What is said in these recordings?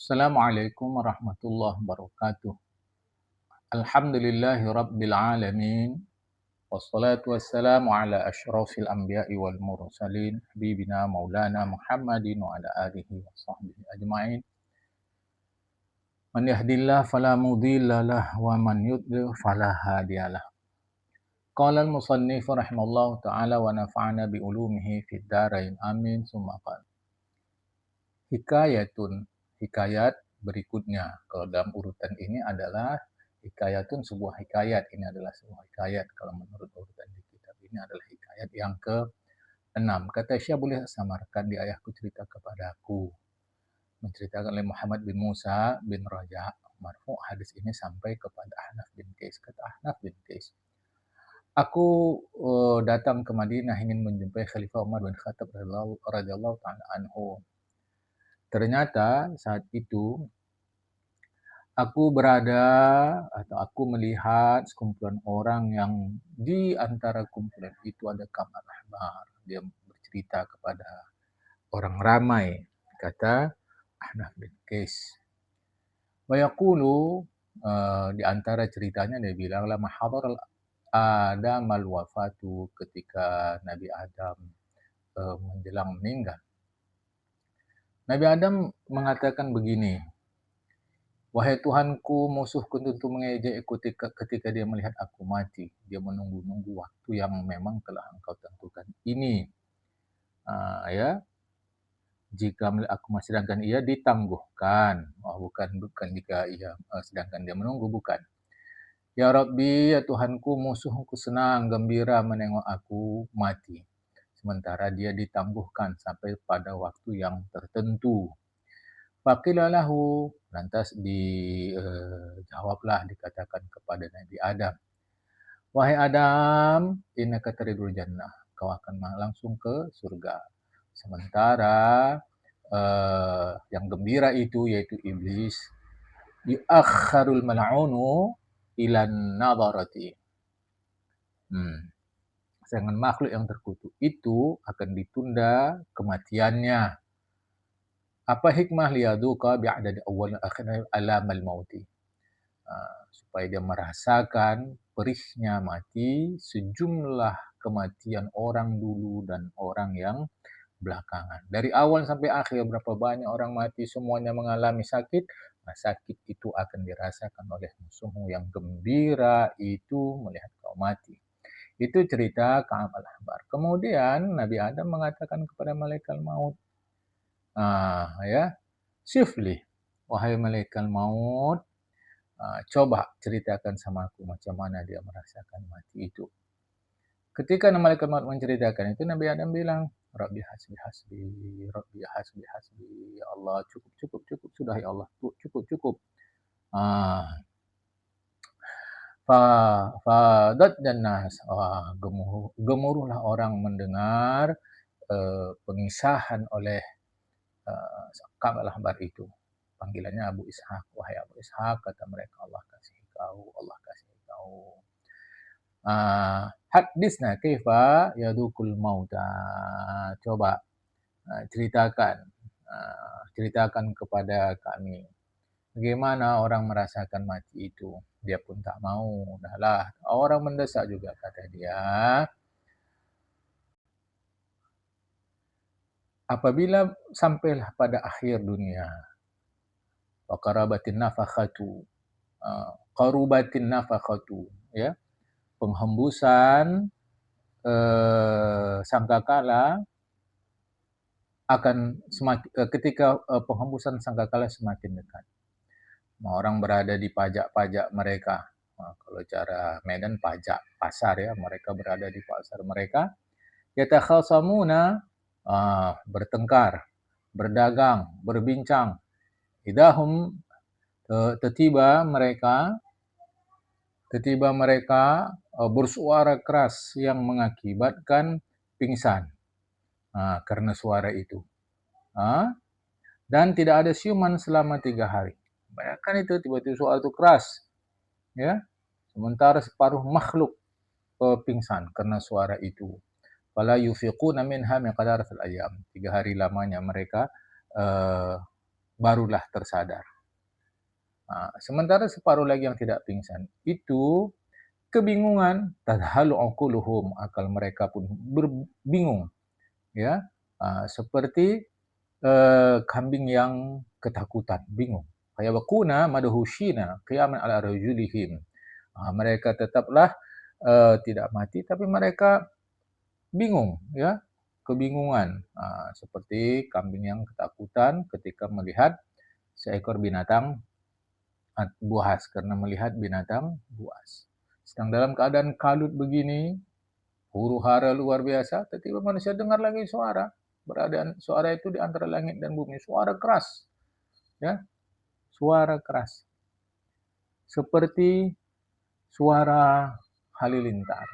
Assalamualaikum warahmatullahi wabarakatuh. Alhamdulillahi rabbil alamin. Wassalatu wassalamu ala asyrafil anbiya'i wal mursalin habibina maulana Muhammadin wa ala alihi wa sahbihi ajma'in. Man yahdillahu fala mudilla lahu wa man yudlil fala hadiyalah. Qala al-musannif rahimallahu ta'ala wa nafa'ana bi ulumihi fid dharain amin summa qala. Hikayat berikutnya. Kalau dalam urutan ini adalah hikayatun sebuah hikayat. Ini adalah sebuah hikayat. Kalau menurut urutan di kitab ini adalah hikayat yang ke-6. Kata Syekh, boleh samarkan di ayahku cerita kepadaku. Menceritakan oleh Muhammad bin Musa bin Raja. Marfu hadis ini sampai kepada Ahnaf bin Qais. Kata Ahnaf bin Qais, aku datang ke Madinah ingin menjumpai Khalifah Umar bin Khattab radhiyallahu ta'ala anhu. Ternyata saat itu aku melihat sekumpulan orang yang di antara kumpulan itu ada Ka'ab al-Ahbar. Dia bercerita kepada orang ramai. Kata Ahnaf bin Qais. Wa yaqulu, di antara ceritanya dia bilang, lama hadar Adam al-wafatu, ketika Nabi Adam menjelang meninggal. Nabi Adam mengatakan begini, wahai Tuhanku, musuhku tentu mengejekku ketika dia melihat aku mati. Dia menunggu-nunggu waktu yang memang telah engkau tentukan ini. Ya, jika aku masih sedangkan ia ditangguhkan. Bukan jika ia sedangkan dia menunggu, bukan. Ya Rabbi, ya Tuhanku, musuhku senang, gembira menengok aku mati. Sementara dia ditangguhkan sampai pada waktu yang tertentu. Faqila lahu, lantas dijawablah, dikatakan kepada Nabi Adam, wahai Adam, innaka taridul jannah, kau akan langsung ke surga. Sementara yang gembira itu, yaitu iblis, yu'akharul mal'unu ilan nadarati. Sedangkan makhluk yang terkutuk itu akan ditunda kematiannya. Apa hikmah liyaduqa bi'adadi awal akhirnya alamal mauti, supaya dia merasakan perihnya mati sejumlah kematian orang dulu dan orang yang belakangan. Dari awal sampai akhir berapa banyak orang mati, semuanya mengalami sakit. Nah, sakit itu akan dirasakan oleh musuhmu yang gembira itu melihat kau mati. Itu cerita Ka'ab al-Ahbar. Kemudian Nabi Adam mengatakan kepada malaikat maut, Sifli, wahai malaikat maut, coba ceritakan sama aku macam mana dia merasakan mati itu. Ketika malaikat maut menceritakan itu, Nabi Adam bilang, Rabbi hasbi hasbi, Rabbi hasbi hasbi, ya Allah, cukup, sudah ya Allah, cukup. Fadat dan nas, gemuruhlah orang mendengar pengisahan oleh Ka'ab al-Ahbar itu. Panggilannya Abu Ishaq, wahai Abu Ishaq, kata mereka, Allah kasih kau. Hadisna kaifa yadukul mauta, coba ceritakan kepada kami bagaimana orang merasakan mati itu. Dia pun tak mau. Dahlah, orang mendesak juga, kata dia. Apabila sampailah pada akhir dunia, wa qarabatin nafakhatu, ya, penghembusan sangkakala akan semakin, ketika penghembusan sangkakala semakin dekat. Orang berada di pajak-pajak mereka. Kalau cara Medan pajak pasar, ya, mereka berada di pasar mereka. Yatakhasamuna, bertengkar, berdagang, berbincang. Idahum, tiba mereka bersuara keras yang mengakibatkan pingsan karena suara itu. Dan tidak ada siuman selama 3 hari. Bayangkan itu, tiba-tiba suara itu keras, ya. Sementara separuh makhluk pingsan karena suara itu. Fala yufiquna minha min qadaratil ayyam. 3 hari lamanya mereka barulah tersadar. Sementara separuh lagi yang tidak pingsan itu kebingungan, tadhalu uquluhum, akal mereka pun bingung, ya. Seperti kambing yang ketakutan, bingung. Fayabquna madhushina qiyaman ala rajulihim. Mereka tetaplah tidak mati, tapi mereka bingung, ya, kebingungan. Seperti kambing yang ketakutan ketika melihat seekor binatang buas, karena melihat binatang buas. Sedang dalam keadaan kalut begini, huru hara luar biasa, tiba-tiba manusia dengar lagi suara. Beradaan suara itu di antara langit dan bumi, suara keras, ya, suara keras, seperti suara halilintar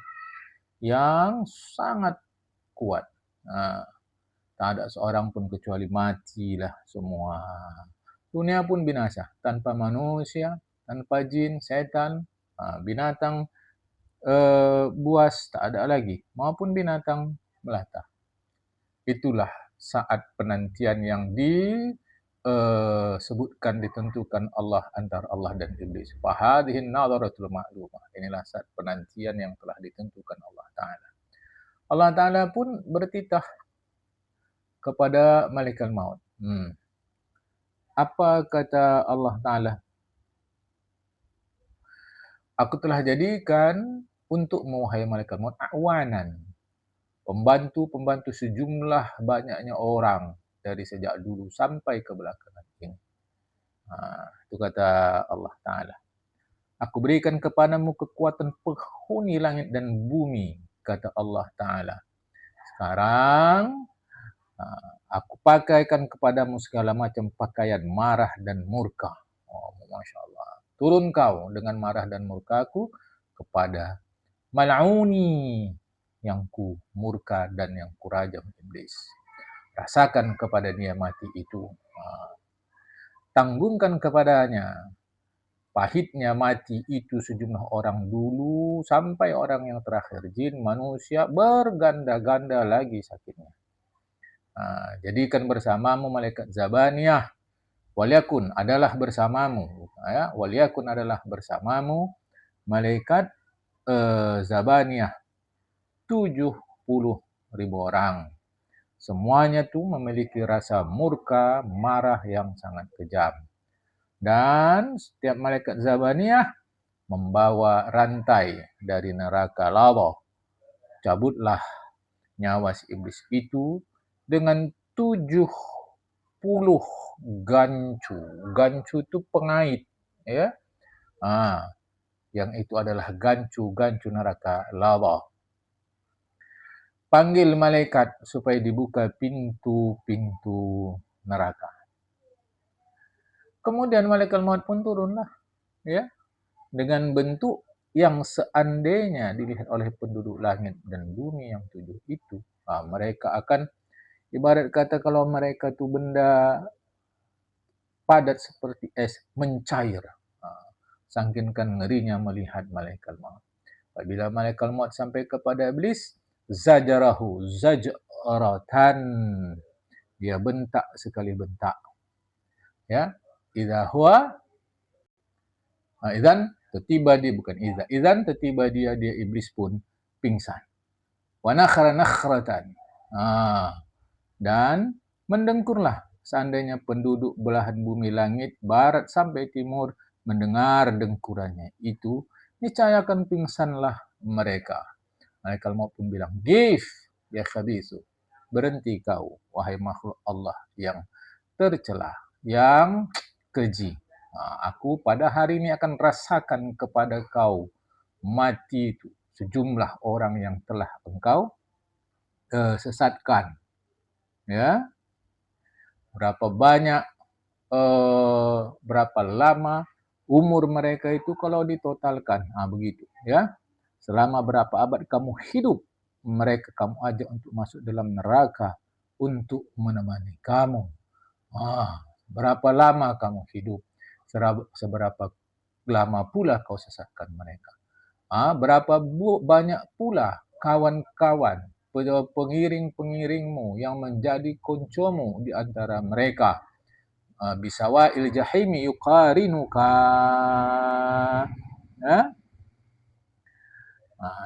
yang sangat kuat. Tak ada seorang pun kecuali matilah semua. Dunia pun binasa, tanpa manusia, tanpa jin, setan, binatang buas tak ada lagi, maupun binatang melata. Itulah saat penantian yang disebutkan, ditentukan Allah antara Allah dan iblis. Fahadhihin nadharatul ma'lumah. Inilah saat penantian yang telah ditentukan Allah Ta'ala. Allah Ta'ala pun bertitah kepada malaikat maut. Apa kata Allah Ta'ala? Aku telah jadikan untukmu, wahai malaikat maut, a'wanan, pembantu-pembantu sejumlah banyaknya orang dari sejak dulu sampai ke belakangan ini. Itu kata Allah Ta'ala. Aku berikan kepadamu kekuatan penghuni langit dan bumi, kata Allah Ta'ala. Sekarang aku pakaikan kepadamu segala macam pakaian marah dan murka. Masya Allah. Turun kau dengan marah dan murkaku kepada mal'uni, yang ku murka dan yang ku rajam, iblis. Rasakan kepada dia mati itu. Tanggungkan kepadanya pahitnya mati itu sejumlah orang dulu sampai orang yang terakhir, jin, manusia, berganda-ganda lagi sakitnya. Jadikan bersamamu malaikat Zabaniyah, waliyakun adalah bersamamu, ya, waliyakun adalah bersamamu malaikat Zabaniyah 70.000 orang. Semuanya tuh memiliki rasa murka, marah yang sangat kejam. Dan setiap malaikat Zabaniyah membawa rantai dari neraka lava. Cabutlah nyawa si iblis itu dengan 70 gancu. Gancu itu pengait, ya. Yang itu adalah gancu-gancu neraka lava. Panggil malaikat supaya dibuka pintu-pintu neraka. Kemudian malaikat maut pun turunlah, ya, dengan bentuk yang seandainya dilihat oleh penduduk langit dan bumi yang 7 itu, mereka akan, ibarat kata kalau mereka itu benda padat seperti es, mencair. Saking kan ngerinya melihat malaikat maut. Apabila malaikat maut sampai kepada iblis, zajarahu zajratan, dia bentak sekali bentak, ya. Idza huwa idzan tertiba dia, bukan idza, idzan tertiba dia iblis pun pingsan. Wa nakhra nakhratan, dan mendengkurlah. Seandainya penduduk belahan bumi langit barat sampai timur mendengar dengkurannya itu, niscaya akan pingsanlah mereka. Malaikat maut pun bilang, "Gif ya khabisu, berhenti kau wahai makhluk Allah yang tercela, yang keji. Aku pada hari ini akan rasakan kepada kau mati itu sejumlah orang yang telah engkau sesatkan." Ya, berapa banyak, berapa lama umur mereka itu kalau ditotalkan, begitu, ya. Selama berapa abad kamu hidup, mereka kamu ajak untuk masuk dalam neraka untuk menemani kamu. Berapa lama kamu hidup, seberapa lama pula kau sesatkan mereka. Berapa banyak pula kawan-kawan, pengiring-pengiringmu yang menjadi koncomu di antara mereka. Bisawa'il jahimi yuqarinuka.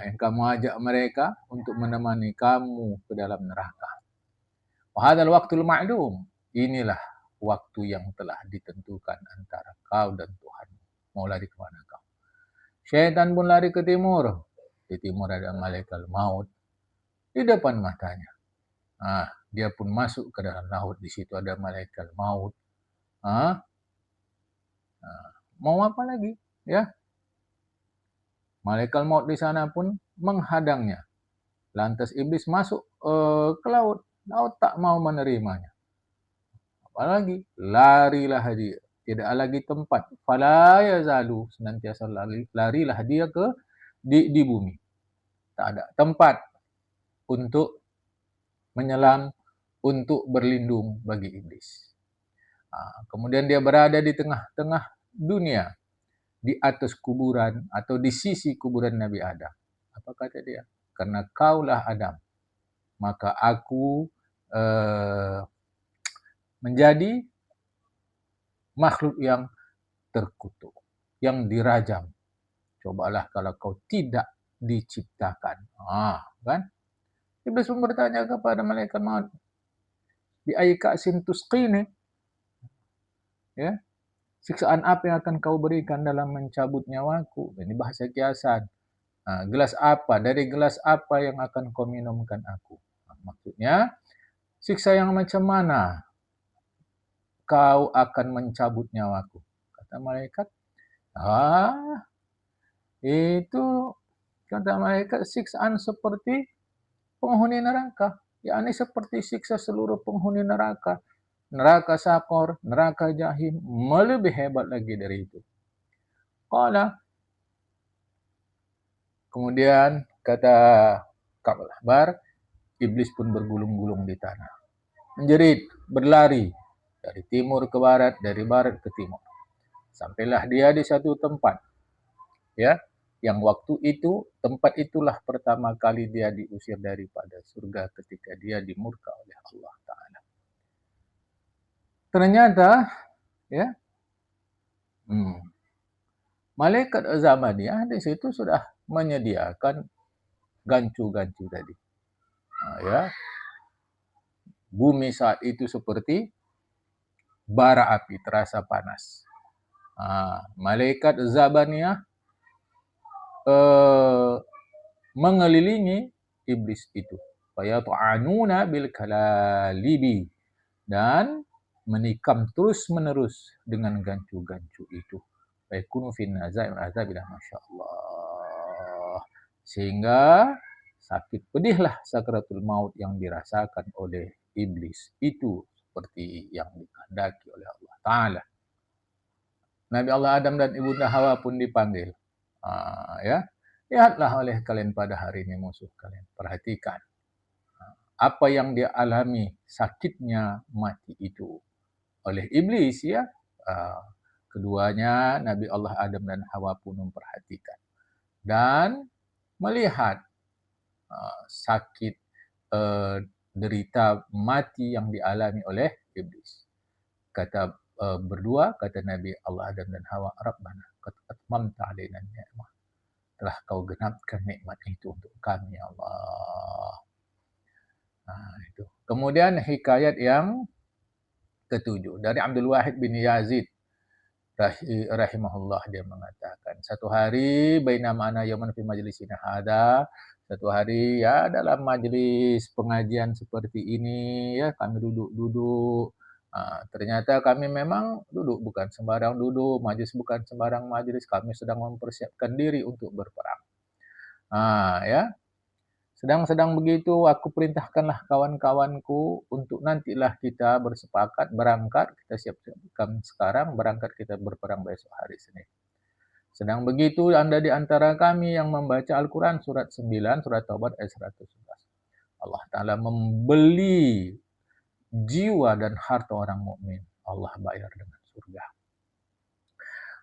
Yang kamu ajak mereka untuk menemani kamu ke dalam neraka. Wa hadzal waqtul ma'lum. Inilah waktu yang telah ditentukan antara kau dan Tuhan. Mau lari ke mana kau? Syaitan pun lari ke timur. Di timur ada malaikat maut di depan matanya. Dia pun masuk ke dalam laut. Di situ ada malaikat maut. Mau apa lagi? Ya, malaikat maut di sana pun menghadangnya. Lantas iblis masuk ke laut. Laut tak mau menerimanya. Apalagi larilah dia. Tidak lagi tempat. Fala yazalu, senantiasa larilah dia ke di bumi. Tak ada tempat untuk menyelam, untuk berlindung bagi iblis. Kemudian dia berada di tengah-tengah dunia, di atas kuburan atau di sisi kuburan Nabi Adam. Apa kata dia? Karena kaulah Adam, maka aku menjadi makhluk yang terkutuk, yang dirajam. Cobalah kalau kau tidak diciptakan. Kan? Iblis pun bertanya kepada malaikat maut, bi ayyi ka'sin tusqini? Ya, siksaan apa yang akan kau berikan dalam mencabut nyawaku? Ini bahasa kiasan. Gelas apa? Dari gelas apa yang akan kau minumkan aku? Maksudnya, siksa yang macam mana kau akan mencabut nyawaku? Kata malaikat, itu kata malaikat siksaan seperti penghuni neraka. Yakni seperti siksa seluruh penghuni neraka. Neraka Sakor, neraka Jahim, lebih hebat lagi dari itu. Kemudian kata kabar, iblis pun bergulung-gulung di tanah. Menjerit, berlari dari timur ke barat, dari barat ke timur. Sampailah dia di satu tempat. Ya, yang waktu itu, tempat itulah pertama kali dia diusir daripada surga ketika dia dimurka oleh Allah Ta'ala. Ternyata, ya, malaikat Zabaniyah di situ sudah menyediakan gancu-gancu tadi. Ya, bumi saat itu seperti bara api, terasa panas. Malaikat Zabaniyah mengelilingi iblis itu. Fayata'anuna bil kalalibi, dan menikam terus-menerus dengan gancu-gancu itu. Faikunu fin nazai wal azabilah, masyaallah. Sehingga sakit pedihlah sakratul maut yang dirasakan oleh iblis itu seperti yang dikehendaki oleh Allah Ta'ala. Nabi Allah Adam dan Ibunda Hawa pun dipanggil. Ya, lihatlah oleh kalian pada hari ini musuh kalian. Perhatikan apa yang dia alami, sakitnya mati itu oleh iblis, ya. Keduanya Nabi Allah Adam dan Hawa pun memperhatikan dan melihat sakit derita mati yang dialami oleh iblis. Kata berdua, kata Nabi Allah Adam dan Hawa, Rabbana qad atmamta alaina ni'mah, telah kau genapkan nikmat itu untuk kami, ya Allah. Itu. Kemudian hikayat yang ketujuh dari Abdul Wahid bin Yazid rahimahullah, dia mengatakan, satu hari bainama ana yauman fi majlisina hada, satu hari ya dalam majlis pengajian seperti ini, ya kami duduk-duduk. Ternyata kami memang duduk bukan sembarang duduk, majlis bukan sembarang majlis, kami sedang mempersiapkan diri untuk berperang. Ya. Sedang begitu, aku perintahkanlah kawan-kawanku untuk nantilah kita bersepakat berangkat, kita siapkan sekarang, berangkat kita berperang besok hari Senin. Sedang begitu, Anda di antara kami yang membaca Al-Quran surat 9, surat Taubat ayat 111. Allah Ta'ala membeli jiwa dan harta orang mukmin. Allah bayar dengan surga.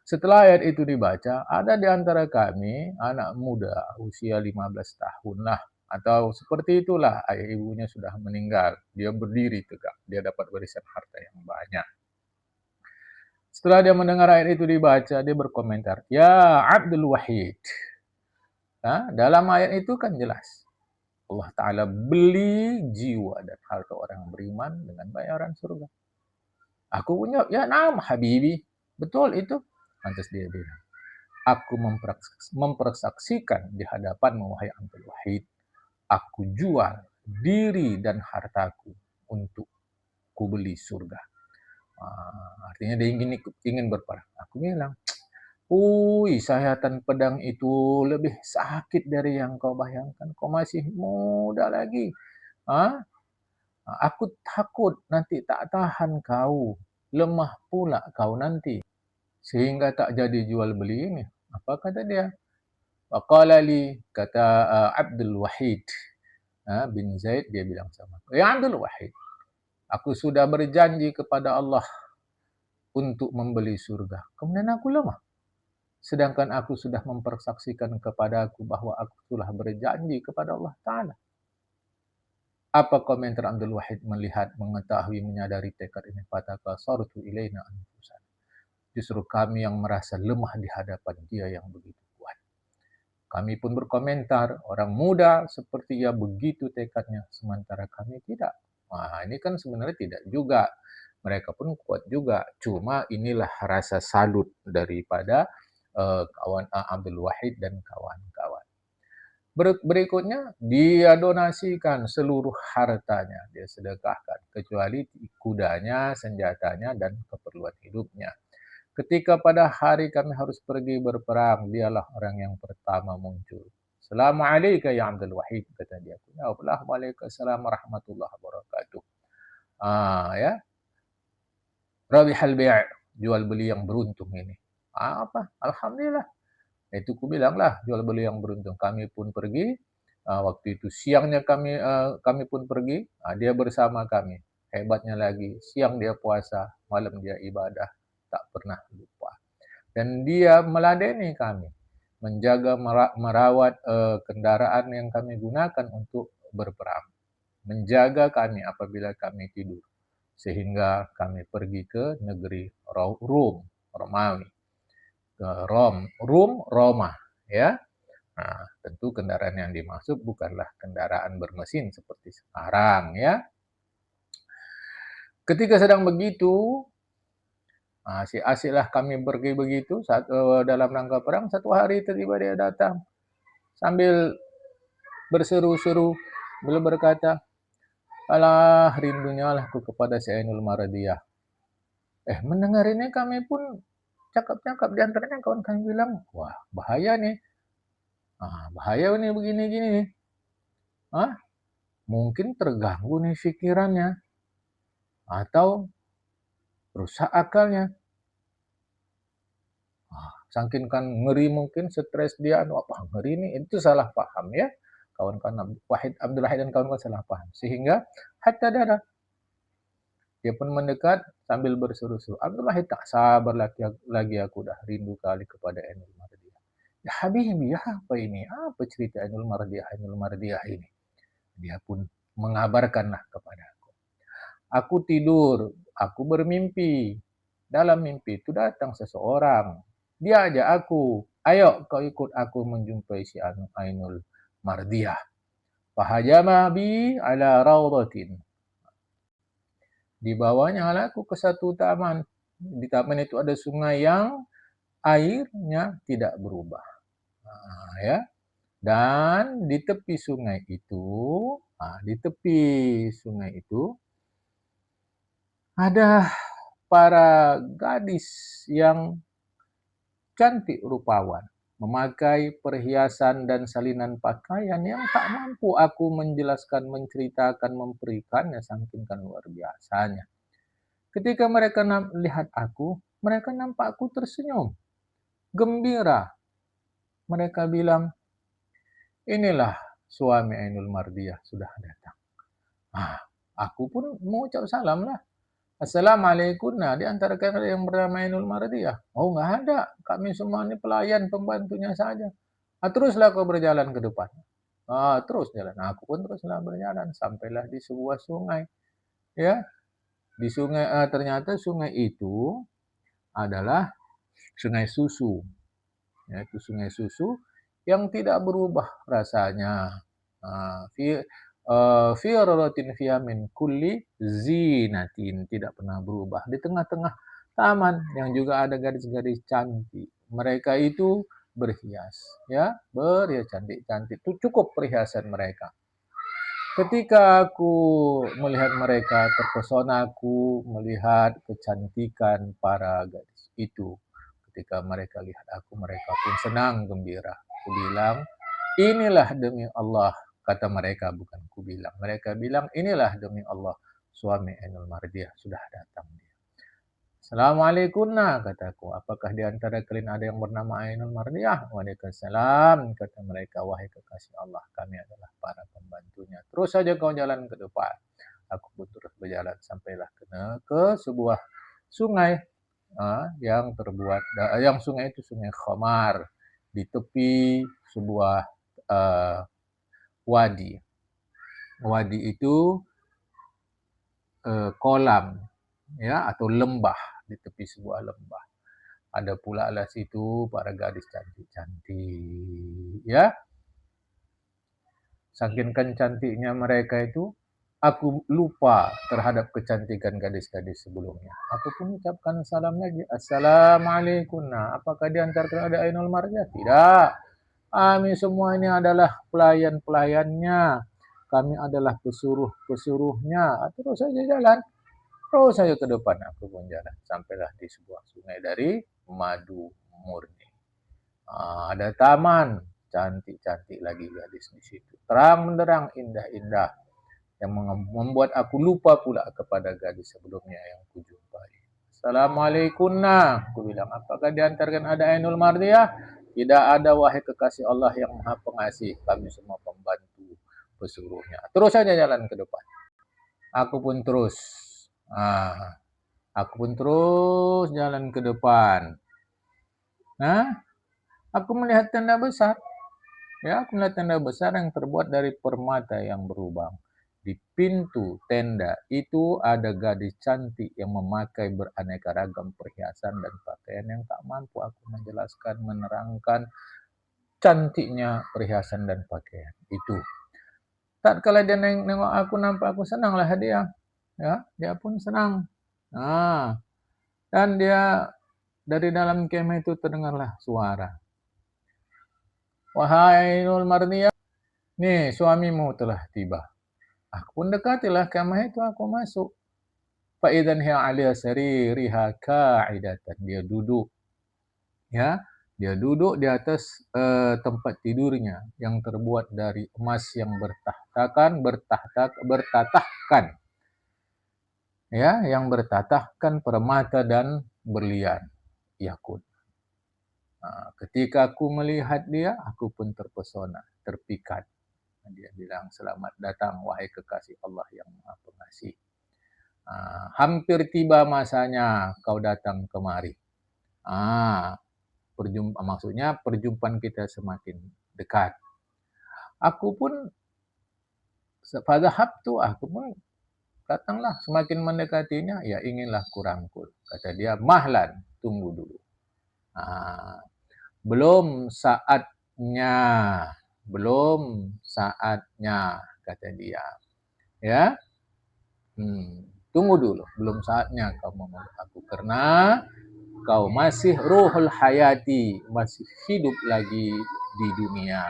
Setelah ayat itu dibaca, ada di antara kami anak muda usia 15 tahun lah, atau seperti itulah, ayah ibunya sudah meninggal. Dia berdiri tegak, dia dapat warisan harta yang banyak. Setelah dia mendengar ayat itu dibaca, dia berkomentar, "Ya Abdul Wahid." Dalam ayat itu kan jelas. Allah Ta'ala beli jiwa dan harta orang beriman dengan bayaran surga. Aku punya, ya nam Habibi. Betul itu. Lantas dia bilang, aku mempersaksikan di hadapanmu, wahai Abdul Wahid. Aku jual diri dan hartaku untuk kubeli surga. Artinya dia ingin berperang. Aku bilang, sayatan pedang itu lebih sakit dari yang kau bayangkan. Kau masih muda lagi. Aku takut nanti tak tahan kau. Lemah pula kau nanti. Sehingga tak jadi jual beli ini. Apa kata dia? Waqala li, kata Abdul Wahid bin Zaid, dia bilang sama aku, ya Abdul Wahid, aku sudah berjanji kepada Allah untuk membeli surga. Kemudian aku lemah. Sedangkan aku sudah mempersaksikan kepada aku bahwa aku telah berjanji kepada Allah Ta'ala. Apa komentar Abdul Wahid melihat, mengetahui, menyadari tekad ini? Fatakasartu ilaina anfusan. Justru kami yang merasa lemah di hadapan dia yang begitu kuat. Kami pun berkomentar, orang muda seperti ia begitu tekadnya, sementara kami tidak. Ini kan sebenarnya tidak juga. Mereka pun kuat juga. Cuma inilah rasa salut daripada kawan Abdul Wahid dan kawan-kawan. Berikutnya, dia donasikan seluruh hartanya, dia sedekahkan, kecuali kudanya, senjatanya, dan keperluan hidupnya. Ketika pada hari kami harus pergi berperang, dialah orang yang pertama muncul. Assalamualaikum ya Abdul Wahid, kata dia. Ya Allah, waalaikumsalam warahmatullahi wabarakatuh. Ya, Rabihal bai', jual beli yang beruntung ini. Apa? Alhamdulillah. Itu ku bilanglah, jual beli yang beruntung. Kami pun pergi. Waktu itu siangnya kami pun pergi. Dia bersama kami. Hebatnya lagi, siang dia puasa, malam dia ibadah. Tak pernah lupa. Dan dia meladeni kami, menjaga, merawat kendaraan yang kami gunakan untuk berperang. Menjaga kami apabila kami tidur. Sehingga kami pergi ke negeri Romawi. Roma, ya. Tentu kendaraan yang dimaksud bukanlah kendaraan bermesin seperti sekarang, ya. Ketika sedang begitu, asyik-asyiklah kami pergi begitu dalam rangka perang. Satu hari tiba-tiba dia datang sambil berseru-seru, beliau berkata, "Alah, rindunya lah aku kepada si Ainul Maradiyah." Mendengar ini kami pun cakap-cakap, di antaranya kawan kami bilang, wah bahaya nih. Bahaya nih begini-gini nih. Mungkin terganggu nih pikirannya. Atau rusak akalnya. Saking kan ngeri, mungkin stres dia, apa ngeri ini, itu salah paham ya. Kawan-kawan Abdul Wahid dan kawan-kawan salah paham. Sehingga hatta darah. Dia pun mendekat sambil berseru-seru. Abdul Wahid, tak sabar lagi aku dah rindu kali kepada Ainul Mardiyah. Ya Habibi, ya apa ini? Apa cerita Ainul Mardiyah ini? Dia pun mengabarkanlah kepada aku. Aku tidur, aku bermimpi. Dalam mimpi itu datang seseorang. Dia ajak aku, ayo kau ikut aku menjumpai si Ainul Mardiyah. Fahajama bi ala rawdatin. Dibawanya aku ke satu taman. Di taman itu ada sungai yang airnya tidak berubah. Ya. Dan di tepi sungai itu, ada para gadis yang cantik rupawan, memakai perhiasan dan salinan pakaian yang tak mampu aku menjelaskan, menceritakan, memberikannya, saking kan luar biasanya. Ketika mereka melihat aku, mereka nampak aku tersenyum, gembira. Mereka bilang, inilah suami Ainul Mardiyah sudah datang. Aku pun mengucap salam lah. Assalamualaikum. Di antara kalian yang bernama Ainul Mardiyah? Oh, nggak ada. Kami semua ini pelayan, pembantunya saja. Teruslah kau berjalan ke depan. Terus jalan. Aku pun teruslah berjalan. Sampailah di sebuah sungai. Ya, di sungai ternyata sungai itu adalah sungai susu, yaitu sungai susu yang tidak berubah rasanya. Fi raratin fiha min kulli zinatin, tidak pernah berubah. Di tengah-tengah taman yang juga ada gadis-gadis cantik. Mereka itu berhias, ya, berhias cantik-cantik. Itu cukup perhiasan mereka. Ketika aku melihat mereka, terpesona aku melihat kecantikan para gadis itu. Ketika mereka lihat aku, mereka pun senang, gembira. Aku bilang, inilah demi Allah, kata mereka, bukan ku bilang. Mereka bilang, inilah demi Allah, suami Ainul Mardiah sudah datang. Assalamualaikum, kataku. Apakah di antara kalian ada yang bernama Ainul Mardiah? Waalaikumsalam, kata mereka. Wahai kekasih Allah, kami adalah para pembantunya. Terus saja kau jalan ke depan. Aku pun terus berjalan sampailah ke sebuah sungai yang sungai itu sungai Khamar di tepi sebuah wadi. Wadi itu kolam, ya, atau lembah, di tepi sebuah lembah. Ada pula lah situ para gadis cantik-cantik, ya. Saking cantiknya mereka itu, aku lupa terhadap kecantikan gadis-gadis sebelumnya. Aku pun ucapkan salam lagi. Assalamualaikum. Apakah di antara kalian ada Ainul Mardiah? Tidak. Kami semua ini adalah pelayan-pelayannya. Kami adalah pesuruh-pesuruhnya. Terus saja jalan. Terus saya ke depan, aku pun jalan. Sampailah di sebuah sungai dari madu murni. Ada taman, cantik-cantik lagi gadis di situ. Terang menderang, indah-indah. Yang membuat aku lupa pula kepada gadis sebelumnya yang kujumpai. Assalamualaikum, aku bilang. Apakah diantarkan ada Ainul Mardiah? Tidak ada, wahai kekasih Allah yang maha pengasih. Kami semua pembantu pesuruhnya. Terus saja jalan ke depan. Aku pun terus jalan ke depan. Aku melihat tenda besar. Ya, aku melihat tenda besar yang terbuat dari permata yang berlubang. Di pintu tenda itu ada gadis cantik yang memakai beraneka ragam perhiasan dan pakaian yang tak mampu aku menjelaskan, menerangkan cantiknya perhiasan dan pakaian itu. Tatkala dia nengok aku, nampak aku senanglah dia. Ya, dia pun senang. Dan dia dari dalam kemah itu terdengarlah suara. Wahai Ainul Mardiah, nih suamimu telah tiba. Aku pun dekatilah kemah itu, aku masuk. Fa'idan hiya 'ala saririha ka'idatan. Dia duduk. Ya, dia duduk di atas tempat tidurnya yang terbuat dari emas yang bertatahkan. Ya, yang bertatahkan permata dan berlian, yakut. Ketika aku melihat dia, aku pun terpesona, terpikat. Dia bilang, selamat datang wahai kekasih Allah yang maha pengasih. Hampir tiba masanya kau datang kemari. Maksudnya perjumpaan kita semakin dekat. Aku pun aku pun datanglah, semakin mendekatinya, ya inginlah kurangkul. Kata dia, mahlan, tunggu dulu. Belum saatnya, kata dia. Ya, tunggu dulu, belum saatnya kau memeluk aku, karena kau masih ruhul hayati, masih hidup lagi di dunia.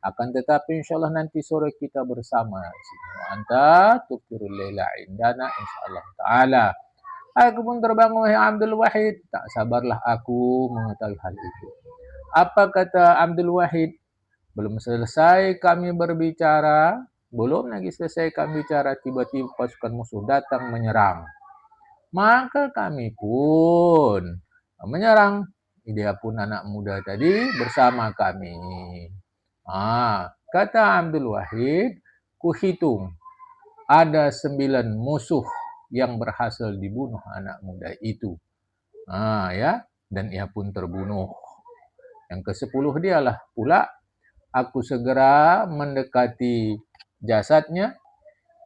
Akan tetapi insyaallah nanti sore kita bersama. Anta tukirul laila indana insyaallah ta'ala. Aku pun terbangun, wahai Abdul Wahid. Tak sabarlah aku mengetahui hal itu. Apa kata Abdul Wahid? Belum selesai kami berbicara, tiba-tiba pasukan musuh datang menyerang. Maka kami pun menyerang. Dia pun anak muda tadi bersama kami. Kata Abdul Wahid, kuhitung ada 9 musuh yang berhasil dibunuh anak muda itu. Ya, dan ia pun terbunuh. Yang ke-10 dialah pula, aku segera mendekati jasadnya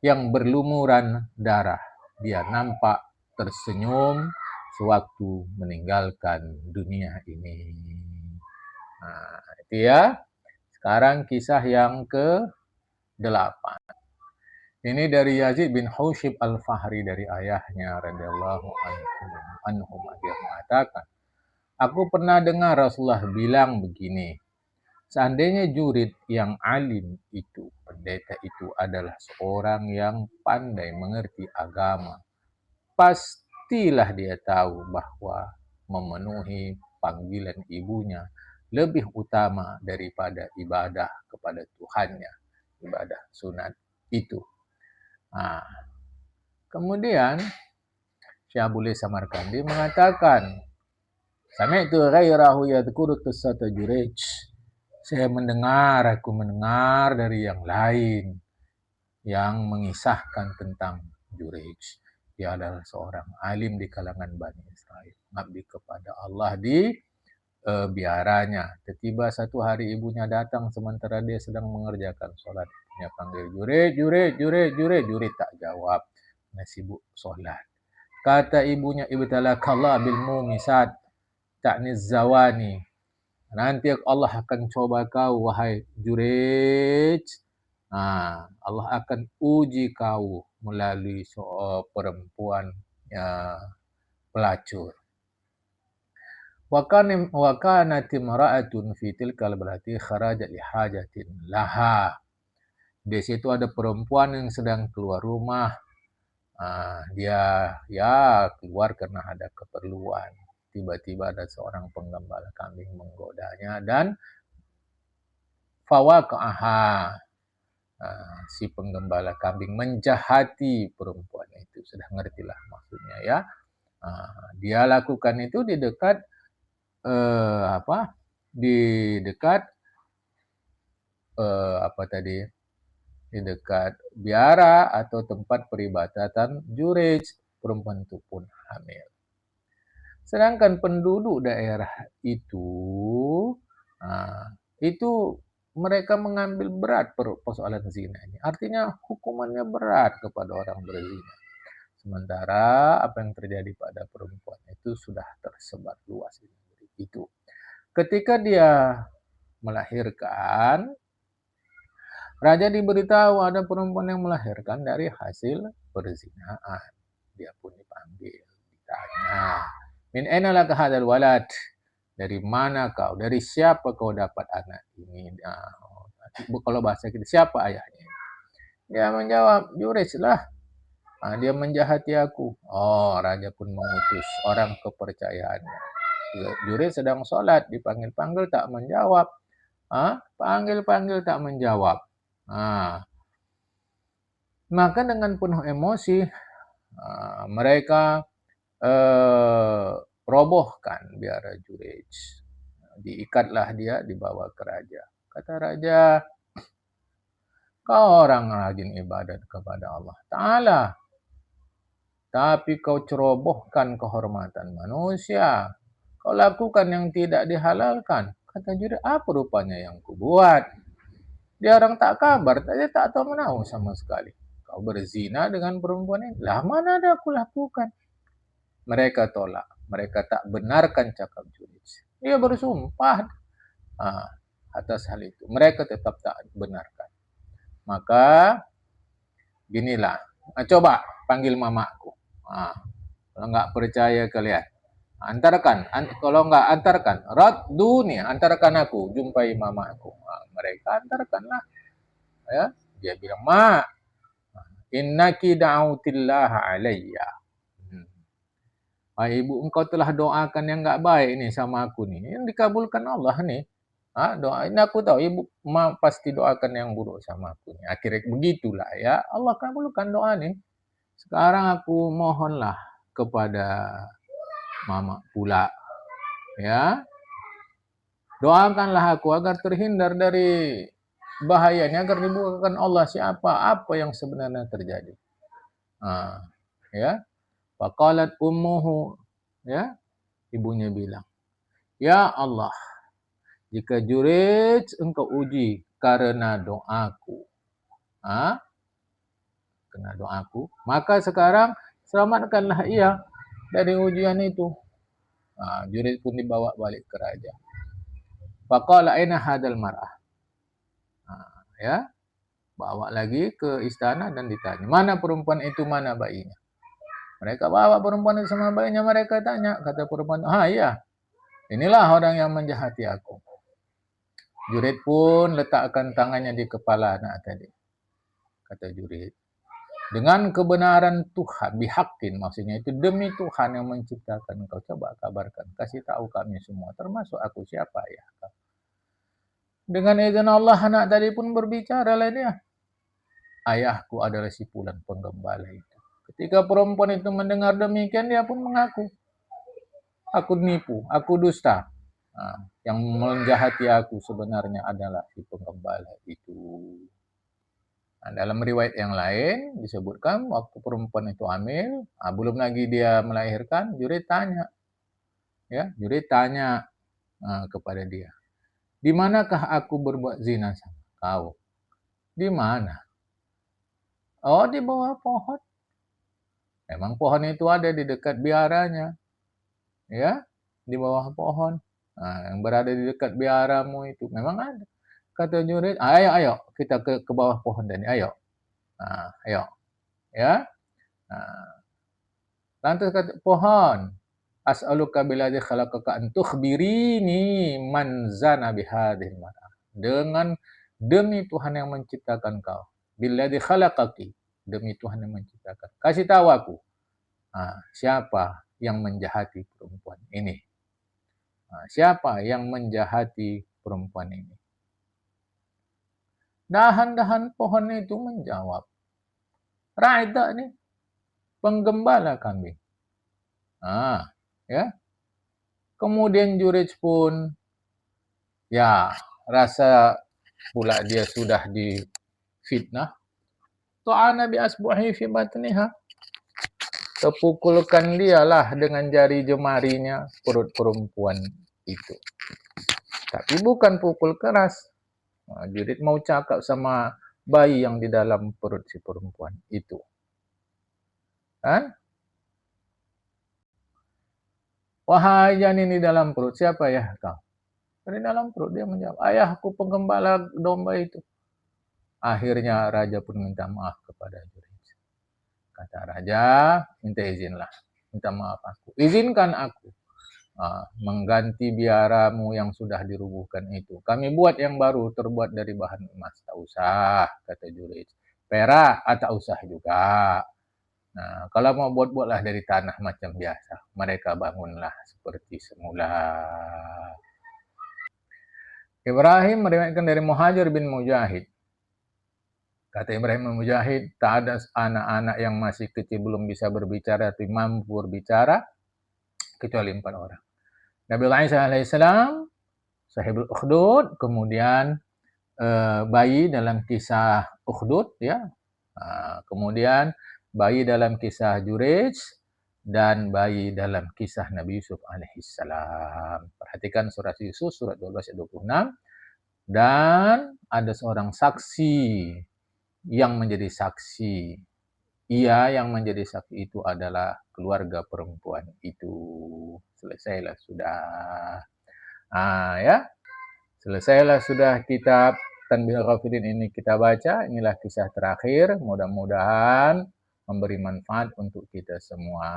yang berlumuran darah. Dia nampak tersenyum, sewaktu meninggalkan dunia ini. Nah, itu ya. Sekarang kisah yang ke-8. Ini dari Yazid bin Hushib al-Fahri dari ayahnya radhiyallahu anhu. Dia mengatakan, aku pernah dengar Rasulullah bilang begini, seandainya jurid yang alim itu, pendeta itu adalah seorang yang pandai mengerti agama, pastilah dia tahu bahwa memenuhi panggilan ibunya lebih utama daripada ibadah kepada Tuhannya, ibadah sunat itu. Nah, kemudian Syekh Abdul Samarkandi mengatakan, sami'tu ghairahu yadhkuru qissata Jurayj. Aku mendengar dari yang lain yang mengisahkan tentang Jurayj. Dia adalah seorang alim di kalangan Bani Israel, mengabdi kepada Allah di biaranya. Tiba-tiba satu hari ibunya datang sementara dia sedang mengerjakan sholat. Dia panggil Jurayj, Jurayj, Jurayj, Jurayj. Jurayj tak jawab, sibuk sholat. Kata ibunya, ibtalakallah bil mumisat, takni zawani. Nanti Allah akan coba kau, wahai Jurayj. Allah akan uji kau melalui perempuan pelacur. Wa kanat imra'atun fi tilkal balati kharajat li hajatin laha. Di situ ada perempuan yang sedang keluar rumah. Dia keluar karena ada keperluan. Tiba-tiba ada seorang penggembala kambing menggodanya dan fawaqaha. Si penggembala kambing menjahati perempuan itu. Sudah ngertilah maksudnya ya. Dia lakukan itu di dekat di dekat biara atau tempat peribadatan Jurayj. Perempuan itu pun hamil. Sedangkan penduduk daerah itu mereka mengambil berat persoalan zina ini. Artinya hukumannya berat kepada orang berzina. Sementara apa yang terjadi pada perempuan itu sudah tersebar luas itu. Ketika dia melahirkan, raja diberitahu ada perempuan yang melahirkan dari hasil perzinaan. Dia pun dipanggil, ditanya, min aina laka hadzal walad? Dari mana kau? Dari siapa kau dapat anak ini? Kalau bahasa kita, siapa ayahnya? Dia menjawab, Jurayj lah. Dia menjahati aku. Raja pun mengutus orang kepercayaannya. Jurayj sedang sholat, dipanggil-panggil tak menjawab. Panggil-panggil tak menjawab. Maka dengan penuh emosi, mereka robohkan biara Jurayj. Diikatlah dia, dibawa ke raja. Kata raja, kau orang rajin ibadat kepada Allah Ta'ala, tapi kau cerobohkan kehormatan manusia. Kau lakukan yang tidak dihalalkan. Kata Jurayj, apa rupanya yang kubuat? Dia orang tak kabar, dia tak tahu menahu sama sekali. Kau berzina dengan perempuan ini. Lah mana ada aku lakukan? Mereka tolak. Mereka tak benarkan cakap Jurayj. Dia bersumpah atas hal itu. Mereka tetap tak benarkan. Maka ginilah. Coba panggil mamaku. Kalau nggak percaya kalian, antarkan. Kalau nggak antarkan, dunia, antarkan aku, jumpai mamaku. Mereka antarkanlah. Ya, dia bilang, Ma, innaki da'autillah alayya. Ibu, engkau telah doakan yang nggak baik nih sama aku nih. Yang dikabulkan Allah nih. Doa ini aku tahu ibu pasti doakan yang buruk sama aku nih. Akhirnya begitulah ya. Allah kabulkan doa nih. Sekarang aku mohonlah kepada mama pula. Ya. Doakanlah aku agar terhindar dari bahayanya, agar dibukakan Allah apa yang sebenarnya terjadi. Ya. Faqalat ummuhu, ya, ibunya bilang, ya Allah, jika Jurayj engkau uji karena doaku, maka sekarang selamatkanlah ia. dari ujian itu. Jurid pun dibawa balik ke raja. Faqala aina hadal mar'ah. Ya, bawa lagi ke istana dan ditanya, mana perempuan itu, mana bayinya? Mereka bawa perempuan itu sama bayinya, mereka tanya, kata perempuan, iya, inilah orang yang menjahati aku. Jurid pun letakkan tangannya di kepala anak tadi. Kata jurid, dengan kebenaran Tuhan, bihakin, maksudnya itu demi Tuhan yang menciptakan engkau, coba kabarkan, kasih tahu kami semua, termasuk aku, siapa ya? Dengan izin Allah, anak tadi pun berbicara lah dia. Ayahku adalah si Fulan penggembala itu. Ketika perempuan itu mendengar demikian, dia pun mengaku, aku nipu, aku dusta. Yang menjahati aku sebenarnya adalah si penggembala itu. Dalam riwayat yang lain disebutkan waktu perempuan itu hamil, belum lagi dia melahirkan, jurid tanya, kepada dia, di manakah aku berbuat zina sama kau? Di mana? Oh, di bawah pohon. Memang pohon itu ada di dekat biaranya, ya, di bawah pohon. Yang berada di dekat biaramu itu memang ada. Kata jurid, ayo kita ke bawah pohon tadi, ayo, ayo, ya. Lantas kata pohon, as'aluka billadzi khalaqaka an tukhbirini man zana bihadhil mar'ah. Dengan demi Tuhan yang menciptakan kau. Billadzi khalaqaki, demi Tuhan yang menciptakan. Kasih tahu aku, siapa yang menjahati perempuan ini? Siapa yang menjahati perempuan ini? Dahan-dahan pohon itu menjawab, Raida nih, penggembala kambing. Ya. Kemudian jurid pun, ya, rasa pula dia sudah difitnah. Ta'ana bi asbuhi fi batniha. Terpukulkan dialah dengan jari jemarinya perut perempuan itu. Tapi bukan pukul keras. Jurid mau cakap sama bayi yang di dalam perut si perempuan itu. Kan? Wahai janin di dalam perut, siapa ya kau? Dari dalam perut dia menjawab, ayahku penggembala domba itu. Akhirnya raja pun minta maaf kepada jurid. Kata raja, minta izinlah, minta maaf aku. Izinkan aku mengganti biaramu yang sudah dirubuhkan itu. Kami buat yang baru, terbuat dari bahan emas. Tak usah, kata jurid. Perak, tak usah juga. Nah, kalau mau buatlah dari tanah macam biasa. Mereka bangunlah seperti semula. Ibrahim meriwayatkan dari Muhajir bin Mujahid. Kata Ibrahim bin Mujahid, tak ada anak-anak yang masih kecil belum bisa berbicara, tapi mampu berbicara, kecuali 4 orang. Nabi Isa alaihissalam, sahibul ukhdud, kemudian bayi dalam kisah Ukhdud, ya. Kemudian bayi dalam kisah Jurayj dan bayi dalam kisah Nabi Yusuf alaihissalam. Perhatikan surat Yusuf surat 12 ayat 26. Dan ada seorang saksi yang menjadi saksi. Ia yang menjadi saksi itu adalah keluarga perempuan itu. Selesailah sudah. Ya. Selesailah sudah kitab Tanbihul Ghafilin ini kita baca. Inilah kisah terakhir. Mudah-mudahan memberi manfaat untuk kita semua.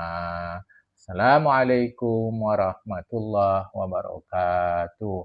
Assalamualaikum warahmatullahi wabarakatuh.